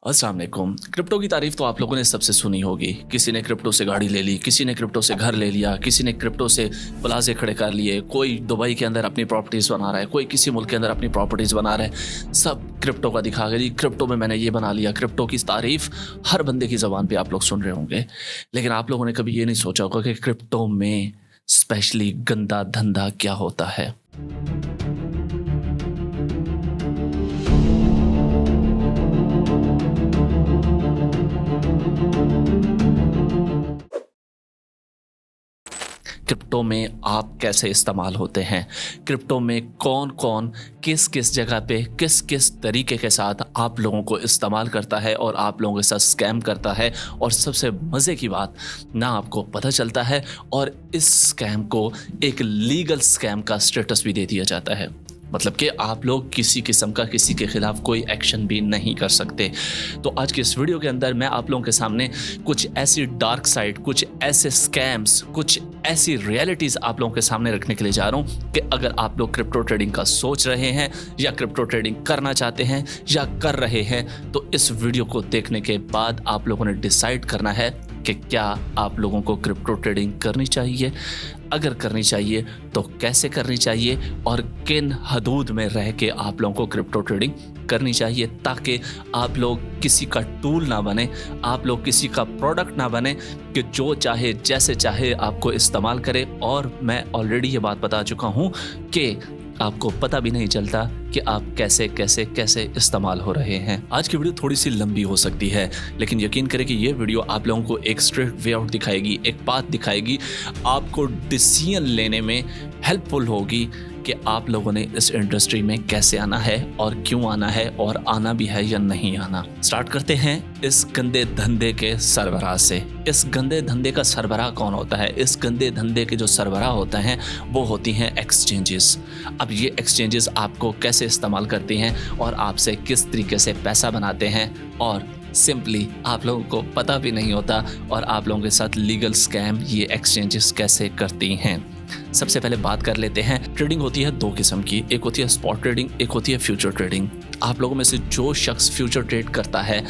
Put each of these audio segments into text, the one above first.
अस्सलाम वालेकुम। क्रिप्टो की तारीफ तो आप लोगों ने सबसे सुनी होगी। किसी ने क्रिप्टो से गाड़ी ले ली, किसी ने क्रिप्टो से घर ले लिया, किसी ने क्रिप्टो से प्लाजे खड़े कर लिए, कोई दुबई के अंदर अपनी प्रॉपर्टीज़ बना रहा है, कोई किसी मुल्क के अंदर अपनी प्रॉपर्टीज़ बना रहा है। सब क्रिप्टो का दिखा गया जी, क्रिप्टो में मैंने ये बना लिया। क्रिप्टो की तारीफ हर बंदे की ज़बान पर आप लोग सुन रहे होंगे, लेकिन आप लोगों ने कभी ये नहीं सोचा होगा कि क्रिप्टो में स्पेशली गंदा धंधा क्या होता है। क्रिप्टो में आप कैसे इस्तेमाल होते हैं, क्रिप्टो में कौन कौन किस किस जगह पे किस किस तरीके के साथ आप लोगों को इस्तेमाल करता है और आप लोगों के साथ स्कैम करता है, और सबसे मज़े की बात ना आपको पता चलता है और इस स्कैम को एक लीगल स्कैम का स्टेटस भी दे दिया जाता है। मतलब कि आप लोग किसी किस्म का किसी के ख़िलाफ़ कोई एक्शन भी नहीं कर सकते। तो आज के इस वीडियो के अंदर मैं आप लोगों के सामने कुछ ऐसी डार्क साइड, कुछ ऐसे स्कैम्स, कुछ ऐसी रियलिटीज़ आप लोगों के सामने रखने के लिए जा रहा हूँ कि अगर आप लोग क्रिप्टो ट्रेडिंग का सोच रहे हैं या क्रिप्टो ट्रेडिंग करना चाहते हैं या कर रहे हैं, तो इस वीडियो को देखने के बाद आप लोगों ने डिसाइड करना है कि क्या आप लोगों को क्रिप्टो ट्रेडिंग करनी चाहिए, अगर करनी चाहिए तो कैसे करनी चाहिए और किन हदूद में रह के आप लोगों को क्रिप्टो ट्रेडिंग करनी चाहिए, ताकि आप लोग किसी का टूल ना बने, आप लोग किसी का प्रोडक्ट ना बने कि जो चाहे जैसे चाहे आपको इस्तेमाल करे। और मैं ऑलरेडी ये बात बता चुका हूँ कि आपको पता भी नहीं चलता कि आप कैसे कैसे कैसे इस्तेमाल हो रहे हैं। आज की वीडियो थोड़ी सी लंबी हो सकती है, लेकिन यकीन करें कि ये वीडियो आप लोगों को एक स्ट्रेट वे आउट दिखाएगी, एक पाथ दिखाएगी, आपको डिसीजन लेने में हेल्पफुल होगी कि आप लोगों ने इस इंडस्ट्री में कैसे आना है और क्यों आना है और आना भी है या नहीं आना। स्टार्ट करते हैं इस गंदे धंधे के सरबराह से। इस गंदे धंधे का सरबराह कौन होता है? इस गंदे धंधे के जो सरबराह होते हैं वो होती हैं एक्सचेंजेस। अब ये एक्सचेंजेस आपको कैसे इस्तेमाल करती हैं और आपसे किस तरीके से पैसा बनाते हैं, और सिंपली आप लोगों को पता भी नहीं होता, और आप लोगों के साथ लीगल स्कैम ये एक्सचेंजेस कैसे करती हैं। सबसे पहले बात कर लेते हैं। ट्रेडिंग होती है दो किस्म की, एक होती है स्पॉट ट्रेडिंग, एक होती है फ्यूचर ट्रेडिंग। आप लोगों में से जो शख्स फ्यूचर ट्रेड करता है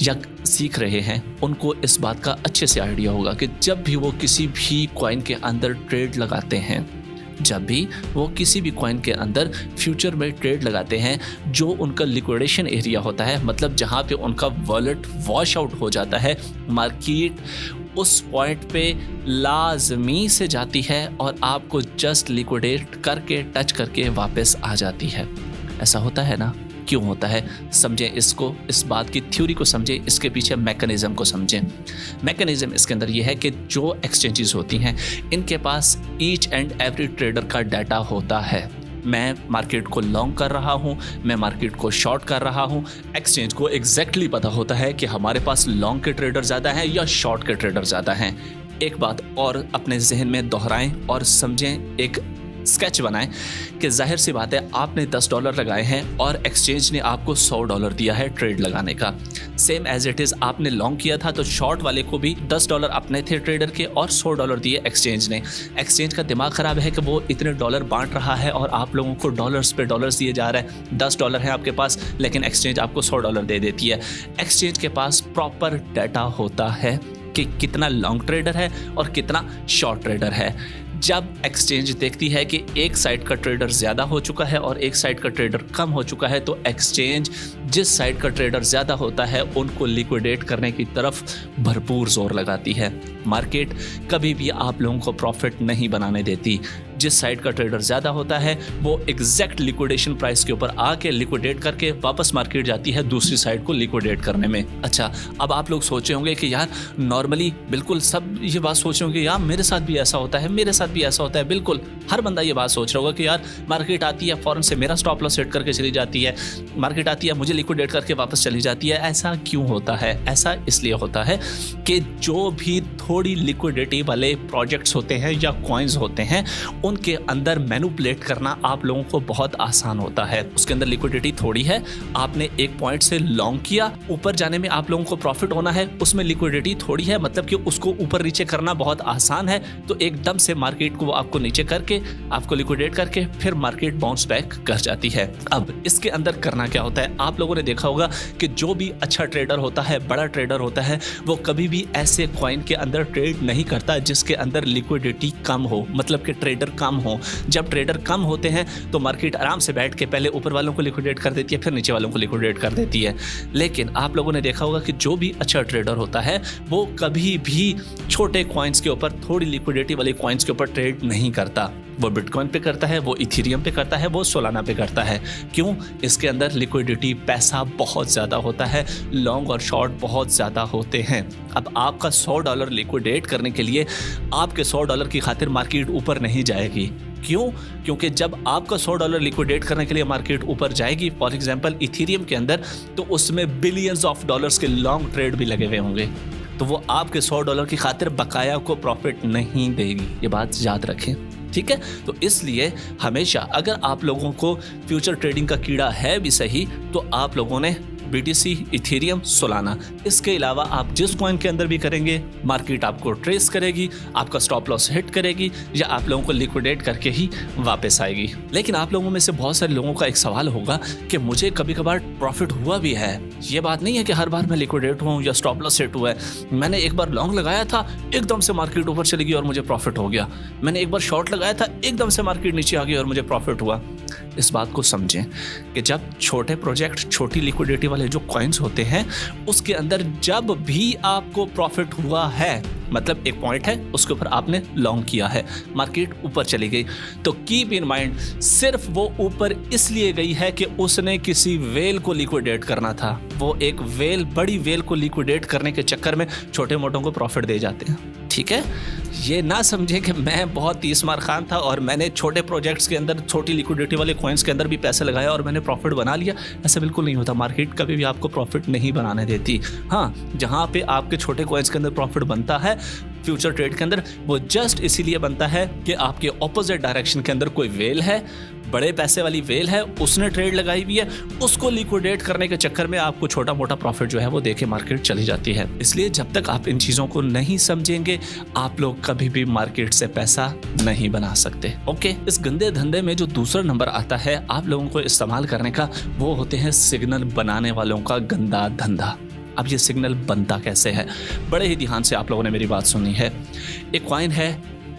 या सीख रहे हैं, उनको इस बात का अच्छे से आइडिया होगा कि जब भी वो किसी भी कॉइन के अंदर ट्रेड लगाते हैं, जब भी वो किसी भी कॉइन के अंदर फ्यूचर में ट्रेड लगाते हैं, जो उनका लिक्विडेशन एरिया होता है, मतलब जहाँ पे उनका वॉलेट वॉश आउट हो जाता है, मार्केट उस पॉइंट पे लाजमी से जाती है और आपको जस्ट लिक्विडेट करके टच करके वापस आ जाती है। ऐसा होता है ना? क्यों होता है? समझें इसको, इस बात की थ्योरी को समझें, इसके पीछे मैकेनिज्म को समझें। मैकेनिज्म इसके अंदर ये है कि जो एक्सचेंजेस होती हैं, इनके पास ईच एंड एवरी ट्रेडर का डाटा होता है। मैं मार्केट को लॉन्ग कर रहा हूँ, मैं मार्केट को शॉर्ट कर रहा हूँ। एक्सचेंज को एग्जैक्टली पता होता है कि हमारे पास लॉन्ग के ट्रेडर ज़्यादा हैं या शॉर्ट के ट्रेडर ज़्यादा हैं। एक बात और अपने जहन में दोहराएं और समझें, एक स्केच बनाएं कि जाहिर सी बात है, आपने $10 लगाए हैं और एक्सचेंज ने आपको $100 दिया है ट्रेड लगाने का। सेम एज इट इज़ आपने लॉन्ग किया था तो शॉर्ट वाले को भी $10 अपने थे ट्रेडर के और $100 दिए एक्सचेंज ने। एक्सचेंज का दिमाग ख़राब है कि वो इतने डॉलर बांट रहा है और आप लोगों को डॉलर्स पे डॉलर्स दिए जा रहा है। $10 है आपके पास, लेकिन एक्सचेंज आपको $100 दे देती है। एक्सचेंज के पास प्रॉपर डाटा होता है कि कितना लॉन्ग ट्रेडर है और कितना शॉर्ट ट्रेडर है। जब एक्सचेंज देखती है कि एक साइड का ट्रेडर ज़्यादा हो चुका है और एक साइड का ट्रेडर कम हो चुका है, तो एक्सचेंज जिस साइड का ट्रेडर ज़्यादा होता है उनको लिक्विडेट करने की तरफ भरपूर जोर लगाती है। मार्केट कभी भी आप लोगों को प्रॉफिट नहीं बनाने देती। जिस साइड का ट्रेडर ज़्यादा होता है वो एग्जैक्ट लिक्विडेशन प्राइस के ऊपर आके लिक्विडेट करके वापस मार्केट जाती है दूसरी साइड को लिक्विडेट करने में। अच्छा, अब आप लोग सोचे होंगे कि यार नॉर्मली बिल्कुल सब ये बात सोच रहे होंगे, यार मेरे साथ भी ऐसा होता है, मेरे साथ भी ऐसा होता है। बिल्कुल हर बंदा ये बात सोच रहा होगा कि यार मार्केट आती है फ़ौरन से मेरा स्टॉप लॉस सेट करके चली जाती है, मार्केट आती है मुझे लिक्विडेट करके वापस चली जाती है। ऐसा क्यों होता है? ऐसा इसलिए होता है कि जो भी थोड़ी लिक्विडिटी वाले प्रोजेक्ट्स होते हैं या कॉइन्स होते हैं, जोन के अंदर मैनिपुलेट करना आप लोगों को बहुत आसान होता है। उसके अंदर लिक्विडिटी थोड़ी है, आपने एक पॉइंट से लॉन्ग किया, ऊपर जाने में आप लोगों को प्रॉफिट होना है, उसमें लिक्विडिटी थोड़ी है, मतलब कि उसको ऊपर नीचे करना बहुत आसान है, तो एकदम से मार्केट को आपको नीचे करके आपको लिक्विडेट करके फिर मार्केट बाउंस बैक कर जाती है। अब इसके अंदर करना क्या होता है, आप लोगों ने देखा होगा कि जो भी अच्छा ट्रेडर होता है, बड़ा ट्रेडर होता है, वो कभी भी ऐसे कॉइन के अंदर ट्रेड नहीं करता जिसके अंदर लिक्विडिटी कम हो, मतलब कि ट्रेडर कम हो। जब ट्रेडर कम होते हैं तो मार्केट आराम से बैठ के पहले ऊपर वालों को लिक्विडेट कर देती है, फिर नीचे वालों को लिक्विडेट कर देती है। लेकिन आप लोगों ने देखा होगा कि जो भी अच्छा ट्रेडर होता है वो कभी भी छोटे कॉइन्स के ऊपर, थोड़ी लिक्विडिटी वाले कॉइन्स के ऊपर ट्रेड नहीं करता। वो बिटकॉइन पे करता है, वो इथेरियम पे करता है, वो सोलाना पे करता है। क्यों? इसके अंदर लिक्विडिटी, पैसा बहुत ज़्यादा होता है, लॉन्ग और शॉर्ट बहुत ज़्यादा होते हैं। अब आपका $100 लिक्विडेट करने के लिए आपके $100 की खातिर मार्केट ऊपर नहीं जाएगी। क्यों? क्योंकि जब आपका $100 लिक्विडेट करने के लिए मार्केट ऊपर जाएगी, फॉर एग्जांपल इथेरियम के अंदर, तो उसमें बिलियंस ऑफ डॉलर्स के लॉन्ग ट्रेड भी लगे हुए होंगे, तो वो आपके $100 की खातिर बकाया को प्रॉफिट नहीं देगी। ये बात याद रखें, ठीक है? तो इसलिए हमेशा अगर आप लोगों को फ्यूचर ट्रेडिंग का कीड़ा है भी सही, तो आप लोगों ने BTC, इथेरियम, सोलाना, इसके अलावा आप जिस कॉइन के अंदर भी करेंगे मार्केट आपको ट्रेस करेगी, आपका स्टॉप लॉस हिट करेगी या आप लोगों को लिक्विडेट करके ही वापस आएगी। लेकिन आप लोगों में से बहुत सारे लोगों का एक सवाल होगा कि मुझे कभी कभार प्रॉफिट हुआ भी है। ये बात नहीं है कि हर बार मैं लिक्विडेट हुआ हूँ या स्टॉप लॉस हिट हुआ है। मैंने एक बार लॉन्ग लगाया था, एकदम से मार्केट ऊपर चली गई और मुझे प्रॉफिट हो गया। मैंने एक बार शॉर्ट लगाया था, एकदम से मार्केट नीचे आ गई और मुझे प्रॉफिट हुआ। इस बात को समझें कि जब छोटे प्रोजेक्ट, छोटी लिक्विडिटी वाले जो कॉइन्स होते हैं, उसके अंदर जब भी आपको प्रॉफिट हुआ है, मतलब एक पॉइंट है उसके ऊपर आपने लॉन्ग किया है, मार्केट ऊपर चली गई, तो कीप इन माइंड सिर्फ वो ऊपर इसलिए गई है कि उसने किसी वेल को लिक्विडेट करना था। वो एक वेल, बड़ी वेल को लिक्विडेट करने के चक्कर में छोटे मोटों को प्रॉफिट दे जाते हैं, ठीक है? ये ना समझें कि मैं बहुत तीसमार खान था और मैंने छोटे प्रोजेक्ट्स के अंदर, छोटी लिक्विडिटी वाले कॉइन्स के अंदर भी पैसे लगाया और मैंने प्रॉफिट बना लिया। ऐसा बिल्कुल नहीं होता। मार्केट कभी भी आपको प्रॉफिट नहीं बनाने देती। हाँ, जहाँ पे आपके छोटे कॉइन्स के अंदर प्रॉफिट बनता है फ्यूचर ट्रेड के अंदर, वो जस्ट इसीलिए बनता है कि आपके ऑपोजिट डायरेक्शन के अंदर कोई वेल है, बड़े पैसे वाली वेल है, उसने ट्रेड लगाई हुई है, उसको लिक्विडेट करने के चक्कर में आपको छोटा मोटा प्रॉफिट जो है वो देके मार्केट चली जाती है। इसलिए जब तक आप इन चीज़ों को नहीं समझेंगे, आप लोग कभी भी मार्केट से पैसा नहीं बना सकते। ओके, इस गंदे धंधे में जो दूसरा नंबर आता है आप लोगों को इस्तेमाल करने का, वो होते हैं सिग्नल बनाने वालों का गंदा धंधा। अब ये सिग्नल बनता कैसे है? बड़े ही ध्यान से आप लोगों ने मेरी बात सुनी है। एक कॉइन है,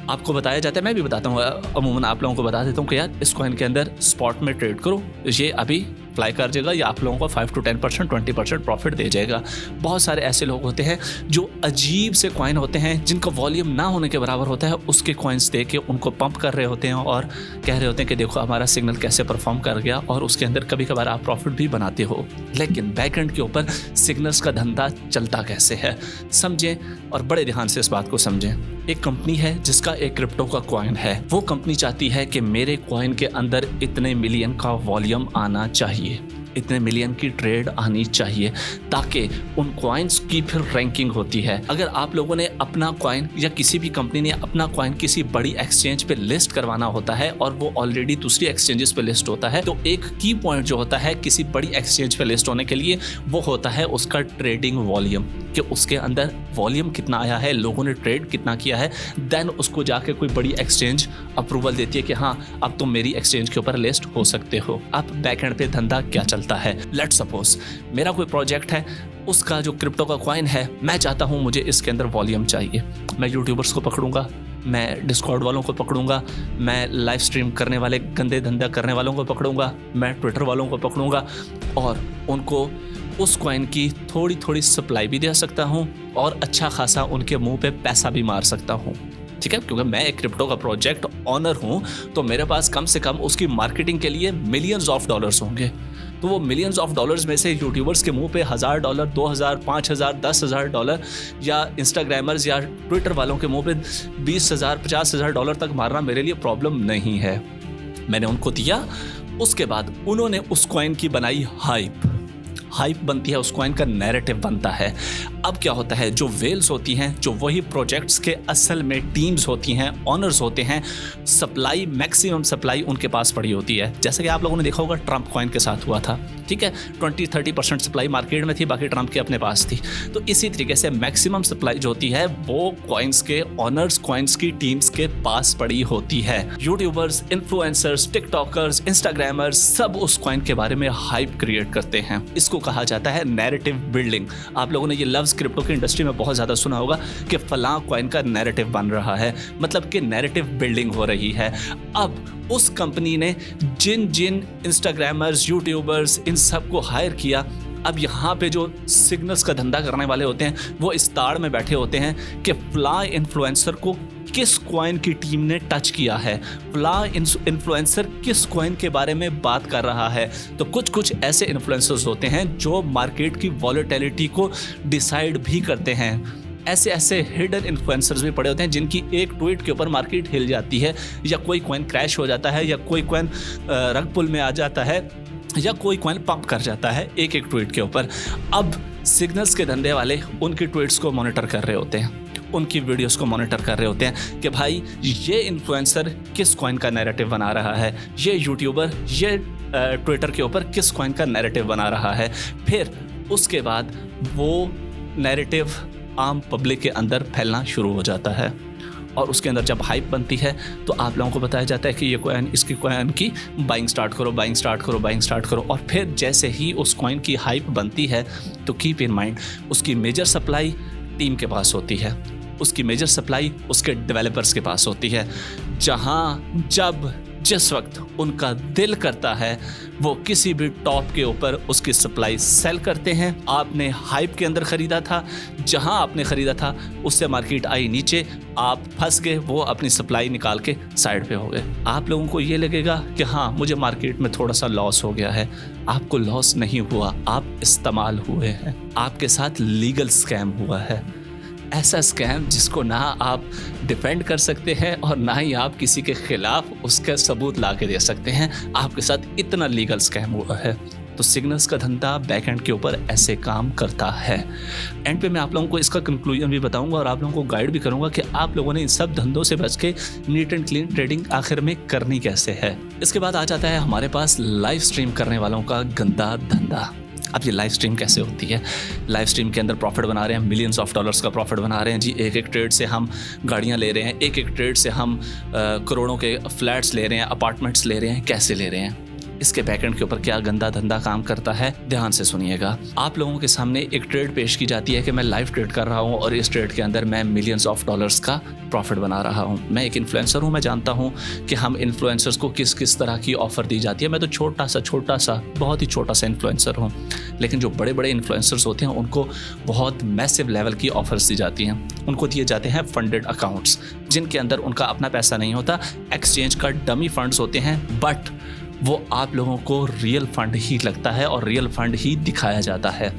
आपको बताया जाता है, मैं भी बताता हूँ, अमूमन आप लोगों को बता देता हूँ कि यार इस कॉइन के अंदर स्पॉट में ट्रेड करो, ये अभी अप्लाई कर जाएगा या आप लोगों को 5 to 10%, 20% प्रॉफिट दे जाएगा। बहुत सारे ऐसे लोग होते हैं जो अजीब से कॉइन होते हैं, जिनका वॉल्यूम ना होने के बराबर होता है, उसके कॉइन्स दे के उनको पंप कर रहे होते हैं और कह रहे होते हैं कि देखो हमारा सिग्नल कैसे परफॉर्म कर गया, और उसके अंदर कभी कभार आप प्रॉफिट भी बनाते हो। लेकिन बैकएंड के ऊपर सिग्नल्स का धंधा चलता कैसे है, समझें और बड़े ध्यान से इस बात को समझें। एक कंपनी है जिसका एक क्रिप्टो का कॉइन है। वो कंपनी चाहती है कि मेरे कॉइन के अंदर इतने मिलियन का वॉल्यूम आना चाहिए, इतने मिलियन की ट्रेड आनी चाहिए, ताकि उन कॉइन्स की फिर रैंकिंग होती है। अगर आप लोगों ने अपना कॉइन या किसी भी कंपनी ने अपना कॉइन किसी बड़ी एक्सचेंज पे लिस्ट करवाना होता है और वो ऑलरेडी दूसरी एक्सचेंजेस पे लिस्ट होता है, तो एक की पॉइंट जो होता है किसी बड़ी एक्सचेंज पे लिस्ट होने के लिए, वो होता है उसका ट्रेडिंग वॉल्यूम, कि उसके अंदर वॉल्यूम कितना आया है, लोगों ने ट्रेड कितना किया है। देन उसको जाके कोई बड़ी एक्सचेंज अप्रूवल देती है कि हाँ अब तुम मेरी एक्सचेंज के ऊपर लिस्ट हो सकते हो। अब बैकएंड पे धंधा क्या चलता है? लेट्स सपोज मेरा कोई प्रोजेक्ट है, उसका जो क्रिप्टो का कॉइन है, मैं चाहता हूँ मुझे इसके अंदर वॉल्यूम चाहिए। मैं यूट्यूबर्स को पकड़ूंगा, मैं डिस्कॉर्ड वालों को पकड़ूंगा, मैं लाइव स्ट्रीम करने वाले गंदे धंधा करने वालों को पकड़ूंगा, मैं ट्विटर वालों को पकड़ूंगा और उनको उस कॉइन की थोड़ी थोड़ी सप्लाई भी दे सकता हूँ और अच्छा खासा उनके मुंह पे पैसा भी मार सकता हूँ, ठीक है? क्योंकि मैं एक क्रिप्टो का प्रोजेक्ट ऑनर हूँ, तो मेरे पास कम से कम उसकी मार्केटिंग के लिए मिलियंस ऑफ डॉलर्स होंगे। तो वो मिलियंस ऑफ डॉलर्स में से यूट्यूबर्स के मुंह पे $1000, $2000, $5000, $10,000 या इंस्टाग्रामर्स या ट्विटर वालों के मुंह पे $20,000, $50,000 तक मारना मेरे लिए प्रॉब्लम नहीं है। मैंने उनको दिया, उसके बाद उन्होंने उस कॉइन की बनाई हाइप। हाइप बनती है, उस कॉइन का नैरेटिव बनता है। अब क्या होता है, जो वेल्स होती हैं, जो वही प्रोजेक्ट्स के असल में टीम्स होती हैं, ऑनर्स होते हैं, सप्लाई, मैक्सिमम सप्लाई उनके पास पड़ी होती है। जैसे कि आप लोगों ने देखा होगा ट्रंप कॉइन के साथ हुआ था, ठीक है, 20-30% सप्लाई मार्केट में थी, बाकी ट्रंप के अपने पास थी। तो इसी तरीके से मैक्सिमम सप्लाई जो होती है वो कॉइन्स के ऑनर्स, कॉइन्स की टीम्स के पास पड़ी होती है। यूट्यूबर्स, इन्फ्लुएंसर्स, टिकटॉकर्स, इंस्टाग्रामर्स सब उस कॉइन के बारे में हाइप क्रिएट करते हैं। इसको कहा जाता है नैरेटिव बिल्डिंग। आप लोगों ने ये लफ्ज़ क्रिप्टो की इंडस्ट्री में बहुत ज़्यादा सुना होगा कि फलां कॉइन का नैरेटिव बन रहा है, मतलब कि नैरेटिव बिल्डिंग हो रही है। अब उस कंपनी ने जिन जिन इंस्टाग्रामर्स, यूट्यूबर्स, इन सबको हायर किया, अब यहाँ पे जो सिग्नल्स का धंधा करने वाले होते हैं वो इस ताड़ में बैठे होते हैं कि फ्ला इन्फ्लुएंसर को किस कॉइन की टीम ने टच किया है, फ्ला इन्फ्लुएंसर किस कॉइन के बारे में बात कर रहा है। तो कुछ ऐसे इन्फ्लुएंसर्स होते हैं जो मार्केट की वॉलेटिलिटी को डिसाइड भी करते हैं। ऐसे हिडन इन्फ्लुएंसर्स भी पड़े होते हैं जिनकी एक ट्वीट के ऊपर मार्केट हिल जाती है, या कोई कॉइन क्रैश हो जाता है, या कोई कॉइन रग पुल में आ जाता है, या कोई कॉइन पंप कर जाता है एक ट्वीट के ऊपर। अब सिग्नल्स के धंधे वाले उनकी ट्वीट्स को मॉनिटर कर रहे होते हैं, उनकी वीडियोस को मॉनिटर कर रहे होते हैं कि भाई ये इन्फ्लुएंसर किस कॉइन का नैरेटिव बना रहा है, ये यूट्यूबर ये ट्विटर के ऊपर किस कॉइन का नैरेटिव बना रहा है। फिर उसके बाद वो नैरेटिव आम पब्लिक के अंदर फैलना शुरू हो जाता है, और उसके अंदर जब हाइप बनती है तो आप लोगों को बताया जाता है कि ये कॉइन, इसकी कॉइन की बाइंग स्टार्ट करो। और फिर जैसे ही उस कॉइन की हाइप बनती है तो कीप इन माइंड उसकी मेजर सप्लाई टीम के पास होती है, उसकी मेजर सप्लाई उसके डेवलपर्स के पास होती है। जहां जब जिस वक्त उनका दिल करता है वो किसी भी टॉप के ऊपर उसकी सप्लाई सेल करते हैं। आपने हाइप के अंदर ख़रीदा था, जहां आपने ख़रीदा था उससे मार्केट आई नीचे, आप फंस गए, वो अपनी सप्लाई निकाल के साइड पे हो गए। आप लोगों को ये लगेगा कि हाँ मुझे मार्केट में थोड़ा सा लॉस हो गया है। आपको लॉस नहीं हुआ, आप इस्तेमाल हुए हैं, आपके साथ लीगल स्कैम हुआ है। ऐसा स्कैम जिसको ना आप डिफेंड कर सकते हैं और ना ही आप किसी के खिलाफ उसका सबूत ला के दे सकते हैं। आपके साथ इतना लीगल स्कैम हुआ है। तो सिग्नल्स का धंधा बैक एंड के ऊपर ऐसे काम करता है। एंड पे मैं आप लोगों को इसका कंक्लूजन भी बताऊंगा और आप लोगों को गाइड भी करूंगा कि आप लोगों ने इन सब धंधों से बच के नीट एंड क्लीन ट्रेडिंग आखिर में करनी कैसे है। इसके बाद आ जाता है हमारे पास लाइव स्ट्रीम करने वालों का गंदा धंधा। अब ये लाइव स्ट्रीम कैसे होती है? लाइव स्ट्रीम के अंदर प्रॉफिट बना रहे हैं, मिलियंस ऑफ डॉलर्स का प्रॉफिट बना रहे हैं जी। एक ट्रेड से हम गाड़ियाँ ले रहे हैं, एक ट्रेड से हम करोड़ों के फ्लैट्स ले रहे हैं, अपार्टमेंट्स ले रहे हैं। कैसे ले रहे हैं? इसके बैकएंड के ऊपर क्या गंदा धंधा काम करता है, ध्यान से सुनिएगा। आप लोगों के सामने एक ट्रेड पेश की जाती है कि मैं लाइव ट्रेड कर रहा हूं और इस ट्रेड के अंदर मैं मिलियंस ऑफ डॉलर्स का प्रॉफिट बना रहा हूं। मैं एक इन्फ्लुएंसर हूं, मैं जानता हूं कि हम इन्फ्लुएंसर्स को किस किस तरह की ऑफर दी जाती है। मैं तो छोटा सा बहुत ही छोटा सा इन्फ्लुएंसर हूं, लेकिन जो बड़े बड़े इन्फ्लुएंसर्स होते हैं उनको बहुत मैसिव लेवल की ऑफर्स दी जाती हैं। उनको दिए जाते हैं फंडेड अकाउंट्स जिनके अंदर उनका अपना पैसा नहीं होता, एक्सचेंज का डमी फंड्स होते हैं, बट वो आप लोगों को रियल फंड ही लगता है और रियल फंड ही दिखाया जाता है।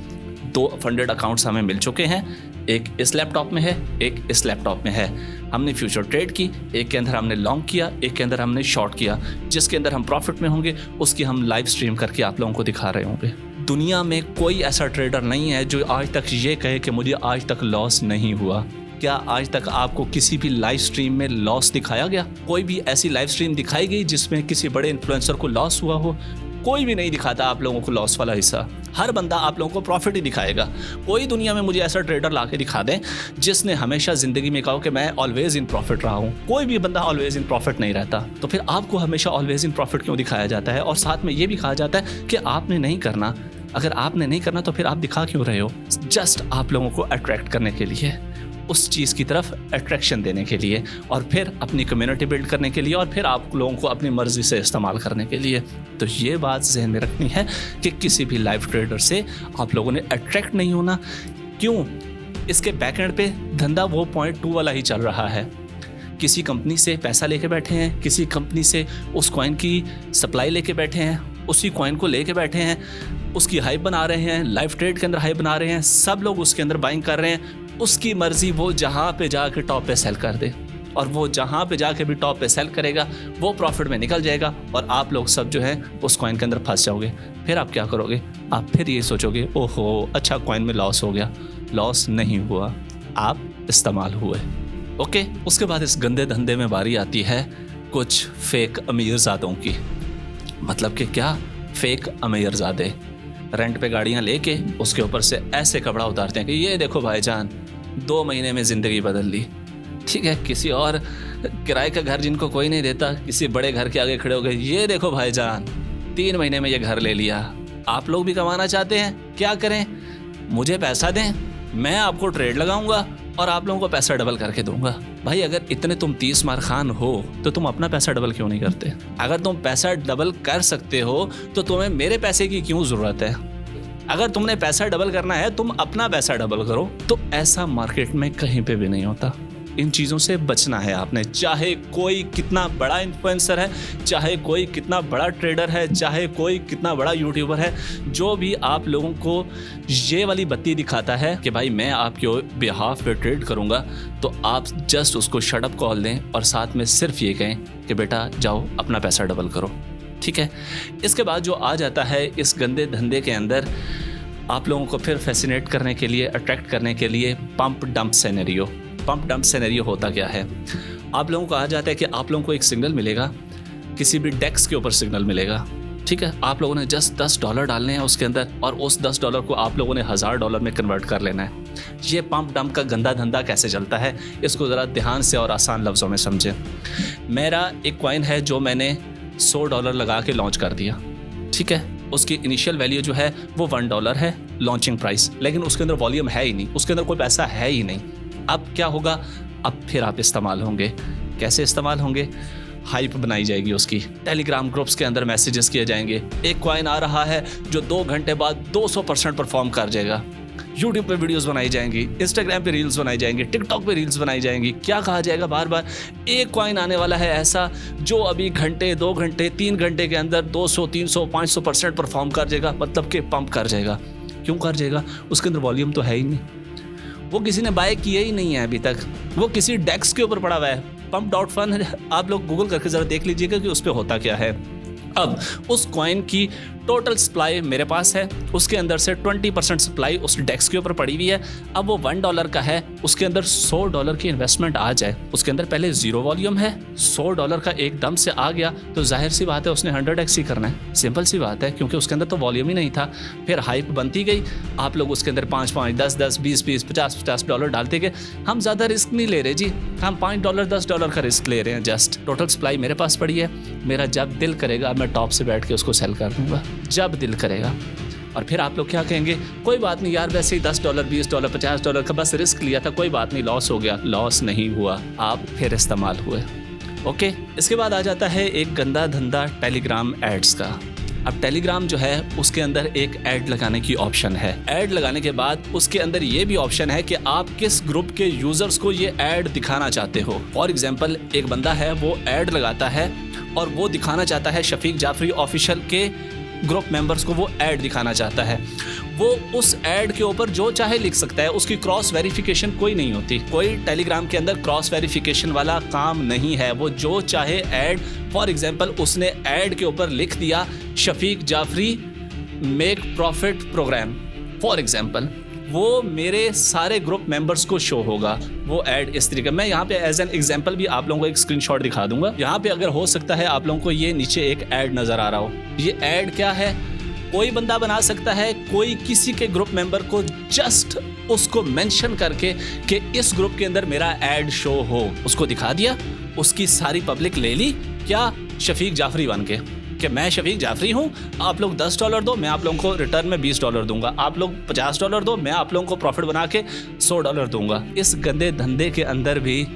2 फंडेड अकाउंट्स हमें मिल चुके हैं, एक इस लैपटॉप में है, एक इस लैपटॉप में है। हमने फ्यूचर ट्रेड की, एक के अंदर हमने लॉन्ग किया, एक के अंदर हमने शॉर्ट किया। जिसके अंदर हम प्रॉफिट में होंगे उसकी हम लाइव स्ट्रीम करके आप लोगों को दिखा रहे होंगे। दुनिया में कोई ऐसा ट्रेडर नहीं है जो आज तक ये कहे कि मुझे आज तक लॉस नहीं हुआ। क्या आज तक आपको किसी भी लाइव स्ट्रीम में लॉस दिखाया गया? कोई भी ऐसी लाइव स्ट्रीम दिखाई गई जिसमें किसी बड़े इन्फ्लुएंसर को लॉस हुआ हो? कोई भी नहीं दिखाता आप लोगों को लॉस वाला हिस्सा। हर बंदा आप लोगों को प्रॉफिट ही दिखाएगा। कोई दुनिया में मुझे ऐसा ट्रेडर ला के दिखा दें जिसने हमेशा ज़िंदगी में कहा कि मैं ऑलवेज इन प्रॉफिट रहा हूँ। कोई भी बंदा ऑलवेज इन प्रॉफिट नहीं रहता। तो फिर आपको हमेशा ऑलवेज इन प्रॉफिट क्यों दिखाया जाता है? और साथ में ये भी कहा जाता है कि आपने नहीं करना। अगर आपने नहीं करना तो फिर आप दिखा क्यों रहे हो? जस्ट आप लोगों को अट्रैक्ट करने के लिए, उस चीज़ की तरफ अट्रैक्शन देने के लिए, और फिर अपनी कम्युनिटी बिल्ड करने के लिए, और फिर आप लोगों को अपनी मर्जी से इस्तेमाल करने के लिए। तो ये बात जहन में रखनी है कि किसी भी लाइव ट्रेडर से आप लोगों ने अट्रैक्ट नहीं होना। क्यों? इसके बैकएंड पे धंधा वो पॉइंट 2 वाला ही चल रहा है। किसी कंपनी से पैसा लेके बैठे हैं, किसी कंपनी से उस कॉइन की सप्लाई लेके बैठे हैं, उसी कॉइन को लेके बैठे हैं, उसकी हाइप बना रहे हैं, लाइव ट्रेड के अंदर हाइप बना रहे हैं, सब लोग उसके अंदर बाइंग कर रहे हैं। उसकी मर्जी वो जहाँ पे जाके टॉप पे सेल कर दे, और वो जहाँ पे जाके भी टॉप पे सेल करेगा वो प्रॉफिट में निकल जाएगा और आप लोग सब जो है उस कॉइन के अंदर फंस जाओगे। फिर आप क्या करोगे, आप फिर ये सोचोगे ओहो अच्छा कॉइन में लॉस हो गया। लॉस नहीं हुआ, आप इस्तेमाल हुए। ओके, उसके बाद इस गंदे धंधे में बारी आती है कुछ फेक अमीरजादों की। मतलब कि क्या, फेक अमीरजादे रेंट पे गाड़ियाँ लेके उसके ऊपर से ऐसे कपड़ा उतारते हैं कि ये देखो भाईजान 2 महीने में ज़िंदगी बदल ली। ठीक है, किसी और किराए का घर जिनको कोई नहीं देता, किसी बड़े घर के आगे खड़े हो गए, ये देखो भाईजान 3 महीने में ये घर ले लिया। आप लोग भी कमाना चाहते हैं, क्या करें, मुझे पैसा दें, मैं आपको ट्रेड लगाऊंगा और आप लोगों को पैसा डबल करके दूंगा। भाई अगर इतने तुम 30 मार खान हो तो तुम अपना पैसा डबल क्यों नहीं करते? अगर तुम पैसा डबल कर सकते हो तो तुम्हें मेरे पैसे की क्यों ज़रूरत है? अगर तुमने पैसा डबल करना है तुम अपना पैसा डबल करो। तो ऐसा मार्केट में कहीं पे भी नहीं होता। इन चीज़ों से बचना है आपने। चाहे कोई कितना बड़ा इन्फ्लुएंसर है, चाहे कोई कितना बड़ा ट्रेडर है, चाहे कोई कितना बड़ा यूट्यूबर है, जो भी आप लोगों को ये वाली बत्ती दिखाता है कि भाई मैं आपके बिहाफ पे ट्रेड करूंगा, तो आप जस्ट उसको शट अप कॉल दें और साथ में सिर्फ ये कहें कि बेटा जाओ अपना पैसा डबल करो। ठीक है, इसके बाद जो आ जाता है इस गंदे धंधे के अंदर आप लोगों को फिर फैसिनेट करने के लिए, अट्रैक्ट करने के लिए pump dump scenario. Pump dump scenario होता क्या है? आप लोगों को कहा जाता है कि आप लोगों को एक सिग्नल मिलेगा, किसी भी डेक्स के ऊपर सिग्नल मिलेगा। ठीक है, आप लोगों ने जस्ट $10 डालने हैं उसके अंदर और उस $10 को आप लोगों ने $1000 में कन्वर्ट कर लेना है। ये पंप डंप का गंदा धंधा कैसे चलता है, इसको ज़रा ध्यान से और आसान लफ्ज़ों में समझें। मेरा एक कॉइन है जो मैंने $100 लगा के लॉन्च कर दिया। ठीक है, उसकी इनिशियल वैल्यू जो है वो $1 है लॉन्चिंग प्राइस, लेकिन उसके अंदर वॉल्यूम है ही नहीं, उसके अंदर कोई पैसा है ही नहीं। अब क्या होगा, अब फिर आप इस्तेमाल होंगे। कैसे इस्तेमाल होंगे? हाइप बनाई जाएगी उसकी, टेलीग्राम ग्रुप्स के अंदर मैसेजेस किए जाएंगे, एक कॉइन आ रहा है जो 2 घंटे बाद 200% परफॉर्म कर जाएगा। यूट्यूब पे वीडियोस बनाई जाएंगी, इंस्टाग्राम पे रील्स बनाई जाएंगी, टिकटॉक पे रील्स बनाई जाएंगी। क्या कहा जाएगा बार बार, एक कॉइन आने वाला है ऐसा जो अभी घंटे, 2 घंटे, 3 घंटे के अंदर 200, 300, 500% परफॉर्म कर जाएगा, मतलब कि पंप कर जाएगा। क्यों कर जाएगा? उसके अंदर वॉल्यूम तो है ही नहीं, वो किसी ने बाय किया ही नहीं है अभी तक, वो किसी डेक्स के ऊपर पड़ा हुआ है। pump.fun आप लोग गूगल करके ज़रा देख लीजिएगा कि उस पर होता क्या है। अब उस कॉइन की टोटल सप्लाई मेरे पास है, उसके अंदर से 20% सप्लाई उस डेक्स के ऊपर पड़ी हुई है। अब वो $1 का है, उसके अंदर $100 की इन्वेस्टमेंट आ जाए, उसके अंदर पहले ज़ीरो वॉल्यूम है, $100 का एकदम से आ गया तो जाहिर सी बात है उसने 100x ही करना है। सिंपल सी बात है, क्योंकि उसके अंदर तो वॉल्यूम ही नहीं था। फिर हाइप बनती गई, आप लोग उसके अंदर 5, 10, 20, $50 डालते गए। हम ज़्यादा रिस्क नहीं ले रहे जी, हम $5, $10 का रिस्क ले रहे हैं जस्ट। टोटल सप्लाई मेरे पास पड़ी है, मेरा जब दिल करेगा मैं टॉप से बैठ के उसको सेल कर दूँगा, जब दिल करेगा। और फिर आप लोग क्या कहेंगे, कोई बात नहीं यार, वैसे ही $10, $20, $50 का बस रिस्क लिया था, कोई बात नहीं, लॉस हो गया। लॉस नहीं हुआ, आप फिर इस्तेमाल हुए। ओके, इसके बाद आ जाता है एक गंदा धंधा टेलीग्राम एड्स का। अब टेलीग्राम जो है उसके अंदर एक ऐड लगाने की ऑप्शन है। ऐड लगाने के बाद उसके अंदर ये भी ऑप्शन है कि आप किस ग्रुप के यूजर्स को ये ऐड दिखाना चाहते हो। फॉर एग्जांपल, एक बंदा है वो ऐड लगाता है और वो दिखाना चाहता है शफीक जाफरी ऑफिशियल के ग्रुप मेंबर्स को, वो ऐड दिखाना चाहता है। वो उस ऐड के ऊपर जो चाहे लिख सकता है, उसकी क्रॉस वेरिफिकेशन कोई नहीं होती। कोई टेलीग्राम के अंदर क्रॉस वेरिफिकेशन वाला काम नहीं है। वो जो चाहे ऐड, फॉर एग्जांपल उसने ऐड के ऊपर लिख दिया Shafiq Jafri make profit program, for example, वो मेरे सारे ग्रुप मेंबर्स को शो होगा वो ऐड इस तरीके। मैं यहाँ पे एज एन एग्जांपल भी आप लोगों को एक स्क्रीनशॉट दिखा दूंगा। यहाँ पे अगर हो सकता है आप लोगों को ये नीचे एक ऐड नजर आ रहा हो। ये ऐड क्या है, कोई बंदा बना सकता है, कोई किसी के ग्रुप मेंबर को जस्ट उसको मेंशन करके कि इस ग्रुप के अंदर मेरा ऐड शो हो, उसको दिखा दिया, उसकी सारी पब्लिक ले ली क्या, शफीक जाफरी बन के कि मैं शफीक जाफरी हूँ, आप लोग $10 दो, मैं आप लोगों को रिटर्न में $20 दूंगा, आप लोग $50 दो, मैं आप लोगों को प्रॉफिट बना के $100 दूंगा। इस गंदे धंधे के अंदर भी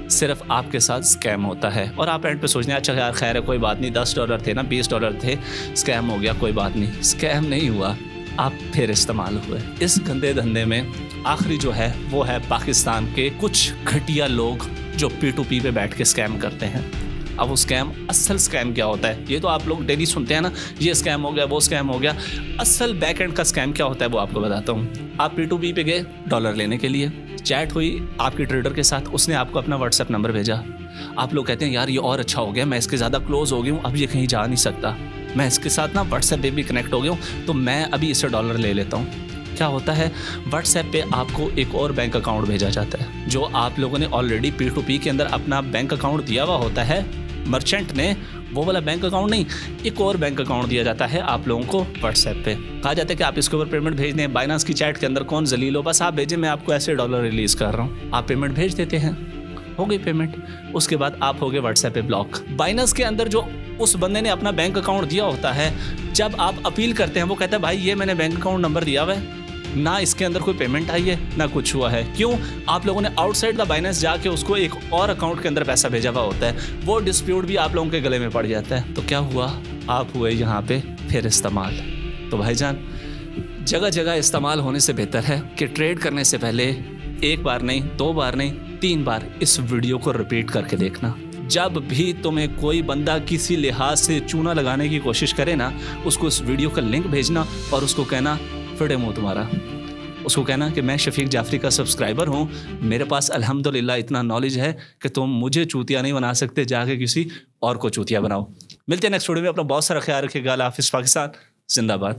सिर्फ आपके साथ स्कैम होता है और आप एंड पे सोचने अच्छा यार खैर है कोई बात नहीं, $10 थे ना, $20 थे, स्कैम हो गया, कोई बात नहीं। स्कैम नहीं हुआ, आप फिर इस्तेमाल हुए। इस गंदे धंधे में आखिरी जो है वो है पाकिस्तान के कुछ घटिया लोग जो P2P पे बैठ के स्कैम करते हैं। अब वो स्कैम, असल स्कैम क्या होता है, ये तो आप लोग डेली सुनते हैं ना, ये स्कैम हो गया, वो स्कैम हो गया। असल बैक एंड का स्कैम क्या होता है वो आपको बताता हूँ। आप P2P पे गए डॉलर लेने के लिए, चैट हुई आपकी ट्रेडर के साथ, उसने आपको अपना व्हाट्सएप नंबर भेजा। आप लोग कहते हैं यार ये और अच्छा हो गया, मैं इसके ज़्यादा क्लोज हो गया हूँ, अब ये कहीं जा नहीं सकता, मैं इसके साथ ना व्हाट्सएप पे भी कनेक्ट हो गया हूँ, तो मैं अभी इससे डॉलर ले लेता हूँ। क्या होता है, व्हाट्सएप पे आपको एक और बैंक अकाउंट भेजा जाता है, जो आप लोगों ने ऑलरेडी P2P के अंदर अपना बैंक अकाउंट दिया हुआ होता है, मर्चेंट ने वो वाला बैंक अकाउंट नहीं, एक और बैंक अकाउंट दिया जाता है आप लोगों को व्हाट्सएप पे। कहा जाता है कि आप इसके ऊपर पेमेंट भेज दें, बाइनांस की चैट के अंदर कौन जलील हो, बस आप भेजें, मैं आपको ऐसे डॉलर रिलीज़ कर रहा हूँ, आप पेमेंट भेज देते हैं, हो गई पेमेंट। उसके बाद आप हो गए व्हाट्सएप पे ब्लॉक। बाइनांस के अंदर जो उस बंदे ने अपना बैंक अकाउंट दिया होता है, जब आप अपील करते हैं वो कहता है भाई ये मैंने बैंक अकाउंट नंबर दिया हुआ है, ना इसके अंदर कोई पेमेंट आई है ना कुछ हुआ है। क्यों? आप लोगों ने आउटसाइड द बाइनेंस जाके उसको एक और अकाउंट के अंदर पैसा भेजा हुआ होता है, वो डिस्प्यूट भी आप लोगों के गले में पड़ जाता है। तो क्या हुआ, आप हुए यहाँ पे फिर इस्तेमाल। तो भाईजान, जगह जगह इस्तेमाल होने से बेहतर है कि ट्रेड करने से पहले एक बार नहीं, 2 बार नहीं, 3 बार इस वीडियो को रिपीट करके देखना। जब भी तुम्हें कोई बंदा किसी लिहाज से चूना लगाने की कोशिश करे ना, उसको इस वीडियो का लिंक भेजना और उसको कहना फिटे मुँह तुम्हारा, उसको कहना कि मैं शफीक जाफरी का सब्सक्राइबर हूँ, मेरे पास अल्हम्दुलिल्लाह इतना नॉलेज है कि तुम मुझे चूतिया नहीं बना सकते, जाके किसी और को चूतिया बनाओ। मिलते हैं नेक्स्ट वीडियो में, अपना बहुत सारा ख्याल रखिएगा। अल्लाह हाफिज़, पाकिस्तान जिंदाबाद।